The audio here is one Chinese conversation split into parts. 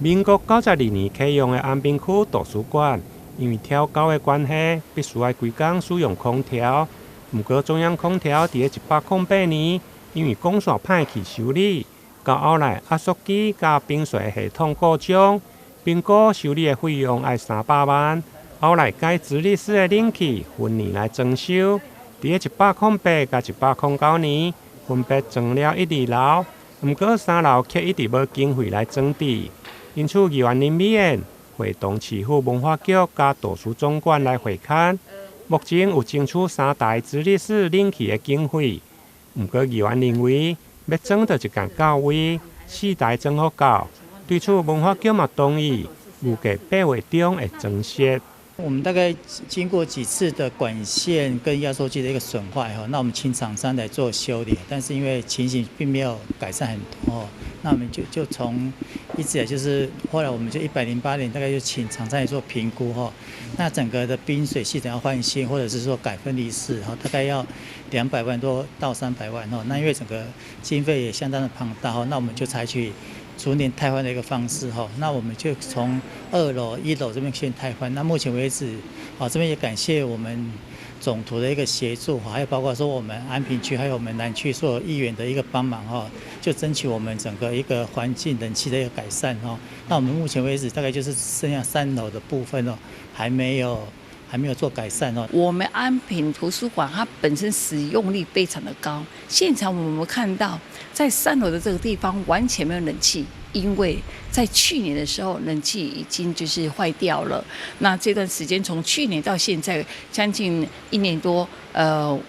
民国92年启用的安平区图书馆，因为调高的关系，必须要规工使用空调。不过中央空调伫108年，因为供线歹去修理，到后来压缩机加冰水系统故障，评估修理的费用要300万。后来改直立式的冷气，分年来装修。伫108甲109年，分别装了1、2楼，不过3楼却一直无经费来装置。因此，议员林美燕会同市府文化局加图书总馆来会勘，目前有争取3台直立式冷气的经费。不过，议员认为要装到一间到位，4台装好够。对此，文化局嘛同意，预计8月中会装设。我们大概经过几次的管线跟压缩机的一个损坏哈，那我们请厂商来做修理，但是因为情形并没有改善很多，那我们就从一直以来就是后来我们就108年大概就请厂商来做评估哈，那整个的冰水系统要换新，或者是说改分离式哈，大概要200万多到300万哈，那因为整个经费也相当的庞大哈，那我们就采取逐年汰换的一个方式哈，那我们就从2楼、1楼这边先汰换。那目前为止，这边也感谢我们总图的一个协助，还有包括说我们安平区还有我们南区所有议员的一个帮忙哈，就争取我们整个一个环境冷气的一个改善哈。那我们目前为止大概就是剩下3楼的部分哦，还没有做改善哦。我们安平图书馆它本身使用率非常的高，现场我们看到在3楼的这个地方完全没有冷气，因为在去年的时候冷气已经就是坏掉了。那这段时间从去年到现在将近1年多，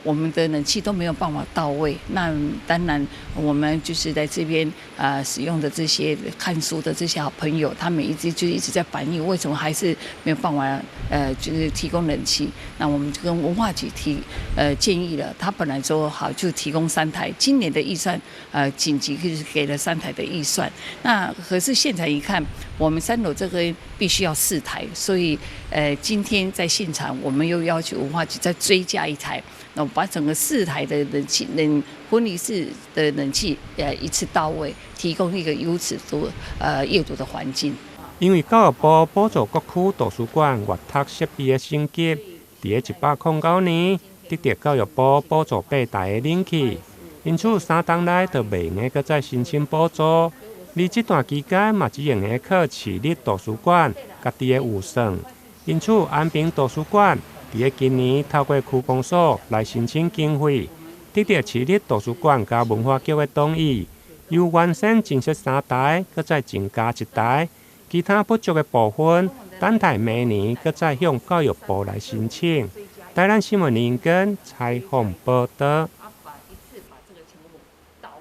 我们的冷气都没有办法到位。那当然我们就是在这边使用的这些看书的这些好朋友，他们一直在反映为什么还是没有办法就是提供冷气。那我们就跟文化局建议了，他本来说好就提供3台，今年的预算紧急就是给了3台的预算。那可是现场一看，我们3楼这个必须要4台，所以今天在现场我们又要求文化局再追加1台，那我把整个4台的婚礼式的冷气一次到位，提供一个优质的阅读的环境。因为教育部补助各区图书馆阅读设备的升级，伫109年得到教育部补助8台的冷气，因此3档内就袂用再再申請補助。而這段期間嘛只用靠市立圖書館家己的預算，因此安平圖書館伫今年透過區公所來申請經費，得到市立圖書館加文化局的同意，由原先增設3台，再增加1台，其他不足的部分等待明年再向教育部來申請。台南新聞聯播採訪報道。